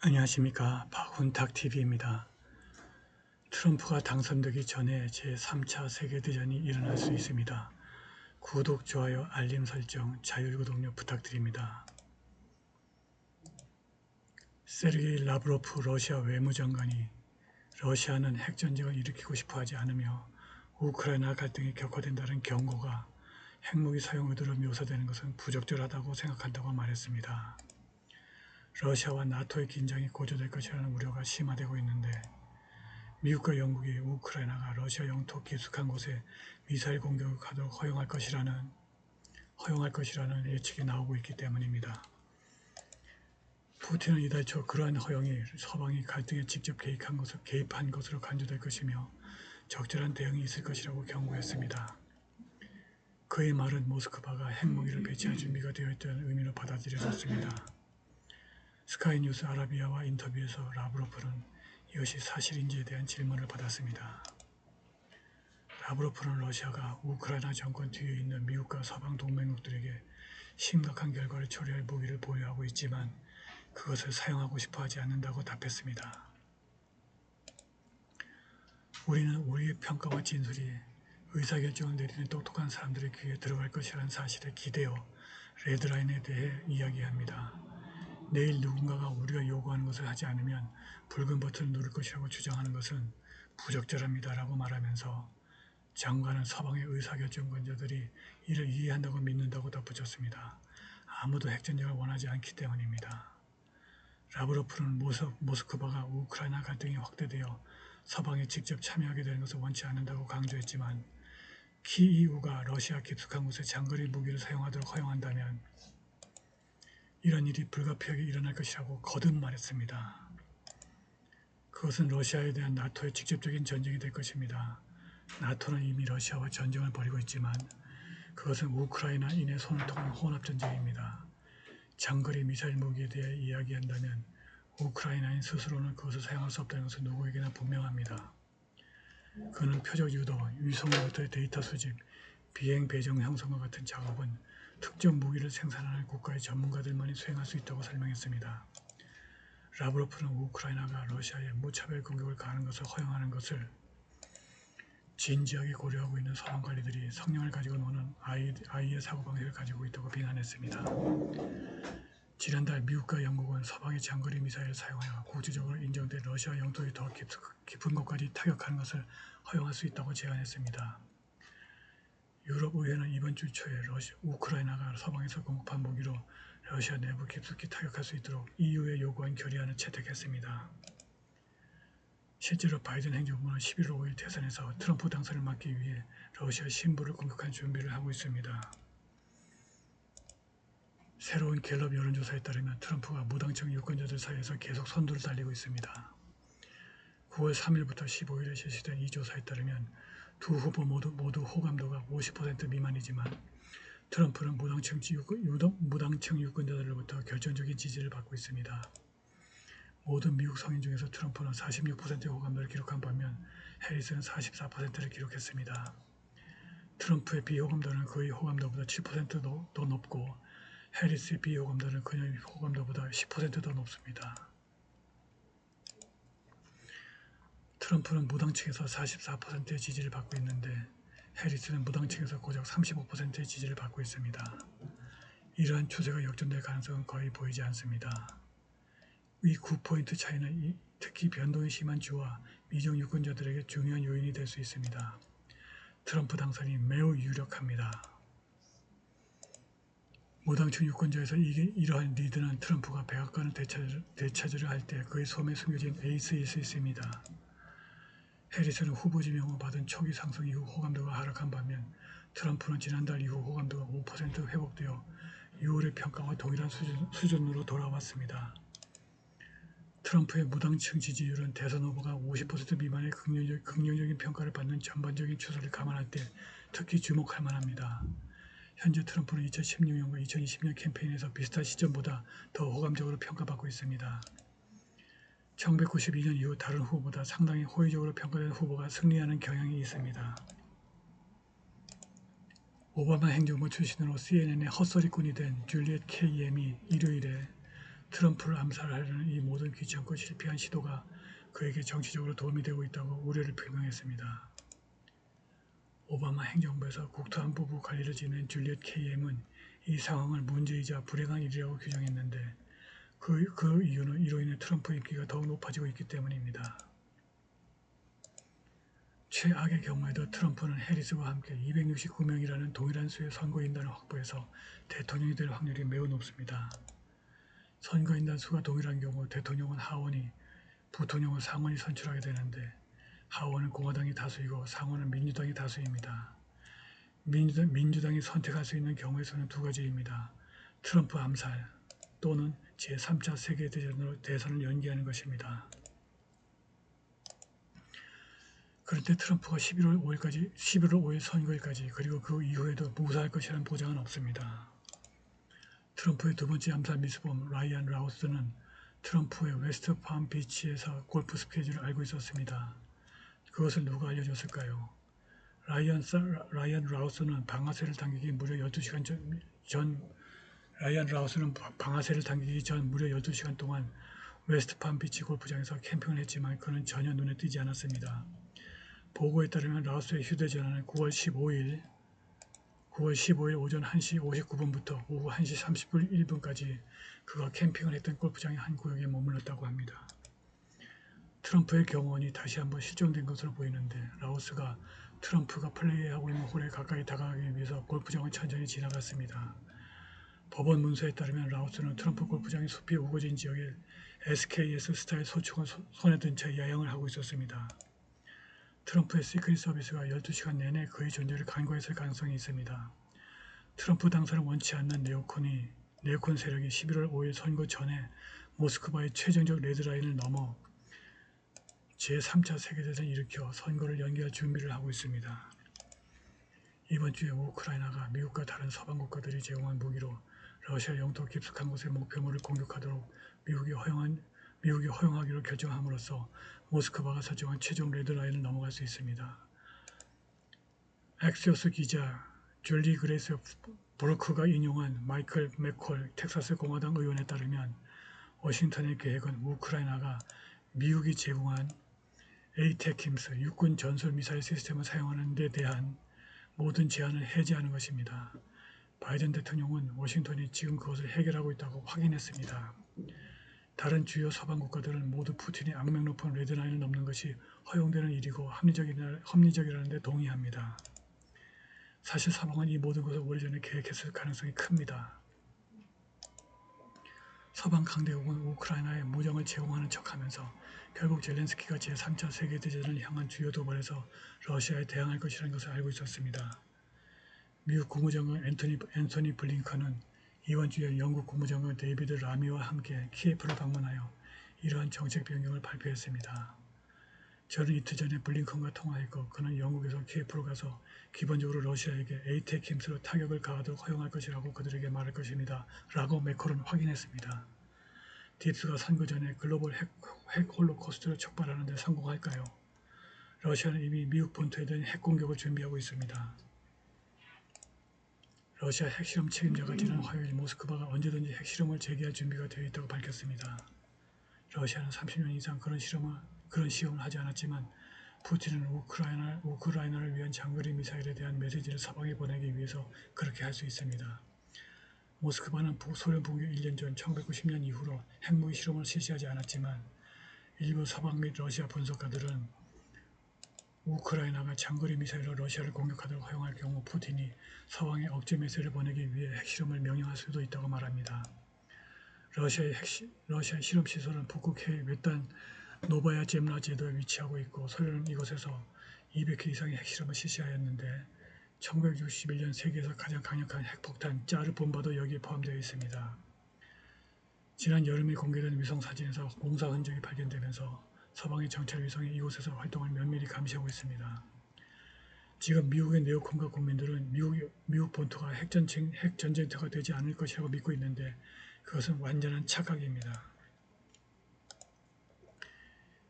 안녕하십니까. 박훈탁TV입니다. 트럼프가 당선되기 전에 제3차 세계대전이 일어날 수 있습니다. 구독, 좋아요, 알림 설정, 자율구독료 부탁드립니다. 세르게이 라브로프 러시아 외무장관이 러시아는 핵전쟁을 일으키고 싶어 하지 않으며 우크라이나 갈등이 격화된다는 경고가 핵무기 사용 의도로 묘사되는 것은 부적절하다고 생각한다고 말했습니다. 러시아와 나토의 긴장이 고조될 것이라는 우려가 심화되고 있는데 미국과 영국이 우크라이나가 러시아 영토 깊숙한 곳에 미사일 공격을 하도록 허용할 것이라는 예측이 나오고 있기 때문입니다. 푸틴은 이달 초 그러한 허용이 서방이 갈등에 직접 개입한 것으로 간주될 것이며 적절한 대응이 있을 것이라고 경고했습니다. 그의 말은 모스크바가 핵무기를 배치할 준비가 되어 있다는 의미로 받아들여졌습니다. 스카이뉴스 아라비아와 인터뷰에서 라브로프는 이것이 사실인지에 대한 질문을 받았습니다. 라브로프는 러시아가 우크라이나 정권 뒤에 있는 미국과 서방 동맹국들에게 심각한 결과를 초래할 무기를 보유하고 있지만 그것을 사용하고 싶어 하지 않는다고 답했습니다. 우리는 우리의 평가와 진술이 의사결정을 내리는 똑똑한 사람들의 귀에 들어갈 것이라는 사실에 기대어 레드라인에 대해 이야기합니다. 내일 누군가가 우리가 요구하는 것을 하지 않으면 붉은 버튼을 누를 것이라고 주장하는 것은 부적절합니다 라고 말하면서 장관은 서방의 의사결정권자들이 이를 이해한다고 믿는다고 덧붙였습니다. 아무도 핵전쟁을 원하지 않기 때문입니다. 라브로프는 모스크바가 우크라이나 갈등이 확대되어 서방에 직접 참여하게 되는 것을 원치 않는다고 강조했지만 키이우가 러시아 깊숙한 곳에 장거리 무기를 사용하도록 허용한다면 이런 일이 불가피하게 일어날 것이라고 거듭 말했습니다. 그것은 러시아에 대한 나토의 직접적인 전쟁이 될 것입니다. 나토는 이미 러시아와 전쟁을 벌이고 있지만 그것은 우크라이나인의 손을 통한 혼합전쟁입니다. 장거리 미사일 무기에 대해 이야기한다면 우크라이나인 스스로는 그것을 사용할 수 없다는 것은 누구에게나 분명합니다. 그는 표적 유도, 위성으로부터의 데이터 수집, 비행 배정 형성과 같은 작업은 특정 무기를 생산하는 국가의 전문가들만이 수행할 수 있다고 설명했습니다. 라브로프는 우크라이나가 러시아에 무차별 공격을 가하는 것을 허용하는 것을 진지하게 고려하고 있는 서방 관리들이 성령을 가지고 노는 아이의 사고방식을 가지고 있다고 비난했습니다. 지난달 미국과 영국은 서방의 장거리 미사일을 사용하여 국제적으로 인정된 러시아 영토의 더 깊은 곳까지 타격하는 것을 허용할 수 있다고 제안했습니다. 유럽의회는 이번 주 초에 우크라이나가 서방에서 공급한 무기로 러시아 내부 깊숙이 타격할 수 있도록 EU에 요구한 결의안을 채택했습니다. 실제로 바이든 행정부는 11월 5일 대선에서 트럼프 당선을 막기 위해 러시아 신부를 공격할 준비를 하고 있습니다. 새로운 갤럽 여론조사에 따르면 트럼프가 무당청 유권자들 사이에서 계속 선두를 달리고 있습니다. 9월 3일부터 15일에 실시된 이 조사에 따르면 두 후보 모두 호감도가 50% 미만이지만 트럼프는 무당청 유권자들로부터 결정적인 지지를 받고 있습니다. 모든 미국 성인 중에서 트럼프는 46%의 호감도를 기록한 반면 해리스는 44%를 기록했습니다. 트럼프의 비호감도는 그의 호감도보다 7%도 더 높고 해리스의 비호감도는 그녀의 호감도보다 10% 더 높습니다. 트럼프는 무당층에서 44%의 지지를 받고 있는데 해리스는 무당층에서 고작 35%의 지지를 받고 있습니다. 이러한 추세가 역전될 가능성은 거의 보이지 않습니다. 이 9포인트 차이는 특히 변동이 심한 주와 미정 유권자들에게 중요한 요인이 될 수 있습니다. 트럼프 당선이 매우 유력합니다. 무당층 유권자에서 이러한 리드는 트럼프가 백악관을 되찾으려 할 때 그의 손에 숨겨진 에이스일 수 있습니다. 해리스는 후보 지명을 받은 초기 상승 이후 호감도가 하락한 반면 트럼프는 지난달 이후 호감도가 5% 회복되어 6월의 평가와 동일한 수준으로 돌아왔습니다. 트럼프의 무당층 지지율은 대선 후보가 50% 미만의 긍정적인 평가를 받는 전반적인 추세를 감안할 때 특히 주목할 만합니다. 현재 트럼프는 2016년과 2020년 캠페인에서 비슷한 시점보다 더 호감적으로 평가받고 있습니다. 1992년 이후 다른 후보보다 상당히 호의적으로 평가된 후보가 승리하는 경향이 있습니다. 오바마 행정부 출신으로 CNN의 헛소리꾼이 된 줄리엣 K.M이 일요일에 트럼프를 암살하려는 이 모든 귀찮고 실패한 시도가 그에게 정치적으로 도움이 되고 있다고 우려를 표명했습니다. 오바마 행정부에서 국토안보부 관리를 지낸 줄리엣 KM은 이 상황을 문제이자 불행한 일이라고 규정했는데 그 이유는 이로 인해 트럼프 인기가 더욱 높아지고 있기 때문입니다. 최악의 경우에도 트럼프는 해리스와 함께 269명이라는 동일한 수의 선거인단을 확보해서 대통령이 될 확률이 매우 높습니다. 선거인단 수가 동일한 경우 대통령은 하원이, 부통령은 상원이 선출하게 되는데 하원은 공화당이 다수이고 상원은 민주당이 다수입니다. 민주당이 선택할 수 있는 경우의 수는 두 가지입니다. 트럼프 암살 또는 제3차 세계대전으로 대선을 연기하는 것입니다. 그런데 트럼프가 11월 5일 선거일까지 그리고 그 이후에도 무사할 것이라는 보장은 없습니다. 트럼프의 두 번째 암살 미수범 라이언 라우스는 트럼프의 웨스트 팜 비치에서 골프 스케줄을 알고 있었습니다. 그것을 누가 알려줬을까요? 라이언 라우스는 방아쇠를 당기기 무려 12시간 전 무려 12시간 동안 웨스트팜 비치 골프장에서 캠핑을 했지만 그는 전혀 눈에 띄지 않았습니다. 보고에 따르면 라우스의 휴대전화는 9월 15일 오전 1시 59분부터 오후 1시 31분까지 그가 캠핑을 했던 골프장의 한 구역에 머물렀다고 합니다. 트럼프의 경호원이 다시 한번 실종된 것으로 보이는데 라우스가 트럼프가 플레이하고 있는 홀에 가까이 다가가기 위해서 골프장을 천천히 지나갔습니다. 법원 문서에 따르면 라우스는 트럼프 골프장의 숲이 우거진 지역에 SKS 스타일 소총을 손에 든 채 야영을 하고 있었습니다. 트럼프의 시크릿 서비스가 12시간 내내 그의 존재를 간과했을 가능성이 있습니다. 트럼프 당선을 원치 않는 네오콘 세력이 11월 5일 선거 전에 모스크바의 최종적 레드라인을 넘어 제3차 세계대전을 일으켜 선거를 연기할 준비를 하고 있습니다. 이번 주에 우크라이나가 미국과 다른 서방 국가들이 제공한 무기로 러시아 영토 깊숙한 곳의 목표물을 공격하도록 미국이 허용하기로 결정함으로써 모스크바가 설정한 최종 레드라인을 넘어갈 수 있습니다. 엑시오스 기자 줄리 그레이스 브로크가 인용한 마이클 맥콜 텍사스 공화당 의원에 따르면 워싱턴의 계획은 우크라이나가 미국이 제공한 에이테킴스 육군 전술 미사일 시스템을 사용하는 데 대한 모든 제한을 해제하는 것입니다. 바이든 대통령은 워싱턴이 지금 그것을 해결하고 있다고 확인했습니다. 다른 주요 서방 국가들은 모두 푸틴이 악명 높은 레드라인을 넘는 것이 허용되는 일이고 합리적이라는 데 동의합니다. 사실 서방은 이 모든 것을 오래전에 계획했을 가능성이 큽니다. 서방 강대국은 우크라이나에 무장을 제공하는 척하면서 결국 젤렌스키가 제3차 세계대전을 향한 주요 도발에서 러시아에 대항할 것이라는 것을 알고 있었습니다. 미국 국무장관 앤토니 블링컨은 이번 주에 영국 국무장관 데이비드 라미와 함께 키예프를 방문하여 이러한 정책 변경을 발표했습니다. 저는 이틀 전에 블링컨과 통화했고 그는 영국에서 키예프로 가서 기본적으로 러시아에게 에이테킴스로 타격을 가하도록 허용할 것이라고 그들에게 말할 것입니다. 라고 매콜은 확인했습니다. 딥스가 선거 전에 글로벌 핵 홀로코스트를 촉발하는 데 성공할까요? 러시아는 이미 미국 본토에 대한 핵 공격을 준비하고 있습니다. 러시아 핵실험 책임자가 지난 화요일 모스크바가 언제든지 핵실험을 재개할 준비가 되어 있다고 밝혔습니다. 러시아는 30년 이상 그런 시험을 하지 않았지만 푸틴은 우크라이나를 위한 장거리 미사일에 대한 메시지를 서방에 보내기 위해서 그렇게 할 수 있습니다. 모스크바는 소련 붕괴 1년 전 1990년 이후로 핵무기 실험을 실시하지 않았지만 일부 서방 및 러시아 분석가들은 우크라이나가 장거리 미사일로 러시아를 공격하도록 허용할 경우 푸틴이 서방에 억제 메시지를 보내기 위해 핵실험을 명령할 수도 있다고 말합니다. 러시아의 실험시설은 북극해의 외딴 노바야 젬나 제도에 위치하고 있고 소련은 이곳에서 200회 이상의 핵실험을 실시하였는데 1961년 세계에서 가장 강력한 핵폭탄 짜르 봄바도 여기에 포함되어 있습니다. 지난 여름에 공개된 위성사진에서 공사 흔적이 발견되면서 서방의 정찰 위성이 이곳에서 활동을 면밀히 감시하고 있습니다. 지금 미국의 네오콘과 국민들은 미국 본토가 핵전쟁터가 되지 않을 것이라고 믿고 있는데 그것은 완전한 착각입니다.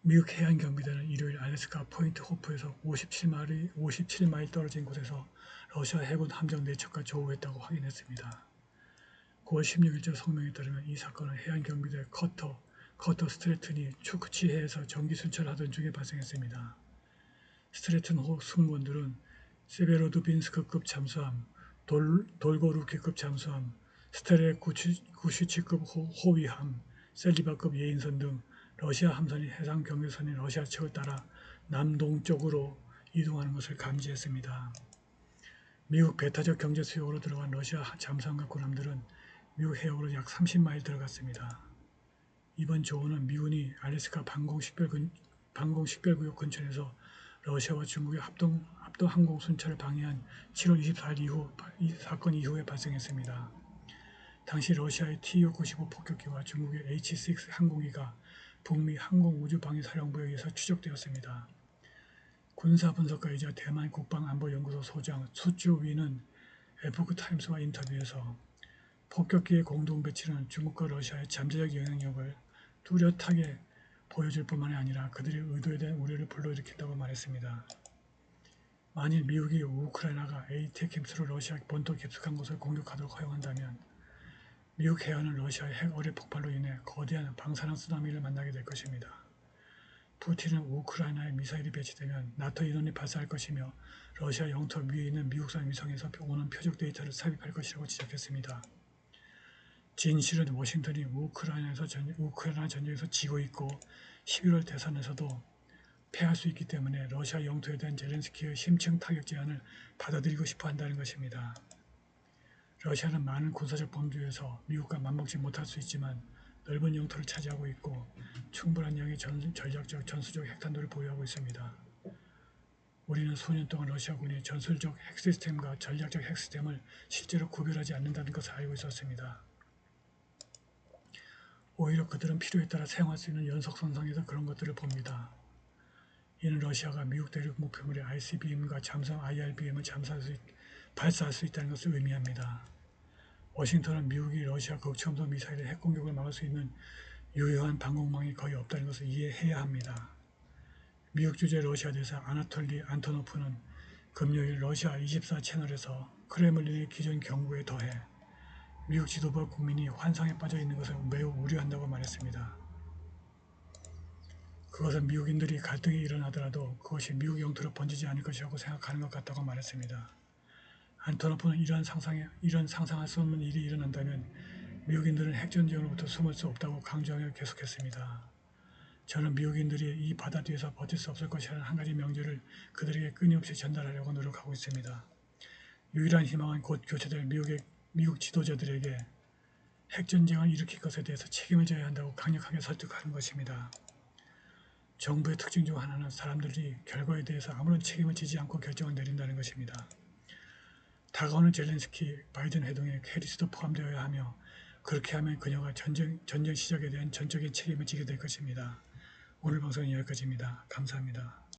미국 해안경비대는 일요일 알래스카 포인트 호프에서 57마일 떨어진 곳에서 러시아 해군 함정 4척과 조우했다고 확인했습니다. 9월 16일자 성명에 따르면 이 사건은 해안경비대 커터 스트래튼이 추크치해에서 전기 순찰하던 중에 발생했습니다. 스트래튼 호 승무원들은 세베로드빈스크급 잠수함, 돌고루키급 잠수함, 스테레 구시치급 호위함, 셀리바급 예인선 등 러시아 함선이 해상 경계선인 러시아 측을 따라 남동쪽으로 이동하는 것을 감지했습니다. 미국 배타적 경제 수역으로 들어간 러시아 잠수함과 군함들은 미국 해역으로 약 30마일 들어갔습니다. 이번 조언은 미군이 알래스카 방공식별구역 근처에서 러시아와 중국의 합동 항공 순찰을 방해한 7월 24일 사건 이후에 발생했습니다. 당시 러시아의 Tu-95 폭격기와 중국의 H-6 항공기가 북미 항공우주방위사령부에 의해서 추적되었습니다. 군사분석가이자 대만 국방안보연구소 소장 수주위는 에포크타임스와 인터뷰에서 폭격기의 공동 배치는 중국과 러시아의 잠재적 영향력을 뚜렷하게 보여줄 뿐만 아니라 그들의 의도에 대한 우려를 불러일으킨다고 말했습니다. 만일 미국이 우크라이나가 ATACMS로 러시아 본토 깊숙한 곳을 공격하도록 허용한다면 미국 해안은 러시아의 핵 어뢰 폭발로 인해 거대한 방사능 쓰나미를 만나게 될 것입니다. 푸틴은 우크라이나에 미사일이 배치되면 나토 인원이 발사할 것이며 러시아 영토 위에 있는 미국산 위성에서 오는 표적 데이터를 삽입할 것이라고 지적했습니다. 진실은 워싱턴이 우크라이나 전쟁에서 지고 있고 11월 대선에서도 패할 수 있기 때문에 러시아 영토에 대한 젤렌스키의 심층 타격 제안을 받아들이고 싶어 한다는 것입니다. 러시아는 많은 군사적 범주에서 미국과 맞먹지 못할 수 있지만 넓은 영토를 차지하고 있고 충분한 양의 전략적 전술적 핵탄두를 보유하고 있습니다. 우리는 수년 동안 러시아군이 전술적 핵시스템과 전략적 핵시스템을 실제로 구별하지 않는다는 것을 알고 있었습니다. 오히려 그들은 필요에 따라 사용할 수 있는 연속선상에서 그런 것들을 봅니다. 이는 러시아가 미국 대륙 목표물의 ICBM과 잠수함 IRBM을 발사할 수 있다는 것을 의미합니다. 워싱턴은 미국이 러시아 극초음속 미사일의 핵공격을 막을 수 있는 유효한 방공망이 거의 없다는 것을 이해해야 합니다. 미국 주재 러시아 대사 아나톨리 안토노프는 금요일 러시아 24 채널에서 크레물린의 기존 경고에 더해 미국 지도부와 국민이 환상에 빠져 있는 것을 매우 우려한다고 말했습니다. 그것은 미국인들이 갈등이 일어나더라도 그것이 미국 영토로 번지지 않을 것이라고 생각하는 것 같다고 말했습니다. 안토노프는 이런 상상할 수 없는 일이 일어난다면 미국인들은 핵전쟁으로부터 숨을 수 없다고 강조하며 계속했습니다. 저는 미국인들이 이 바다 뒤에서 버틸 수 없을 것이라는 한 가지 명제를 그들에게 끊임없이 전달하려고 노력하고 있습니다. 유일한 희망은 곧 교체될 미국 지도자들에게 핵전쟁을 일으킬 것에 대해서 책임을 져야 한다고 강력하게 설득하는 것입니다. 정부의 특징 중 하나는 사람들이 결과에 대해서 아무런 책임을 지지 않고 결정을 내린다는 것입니다. 다가오는 젤렌스키 바이든 회동에 해리스도 포함되어야 하며 그렇게 하면 그녀가 전쟁 시작에 대한 전적인 책임을 지게 될 것입니다. 오늘 방송은 여기까지입니다. 감사합니다.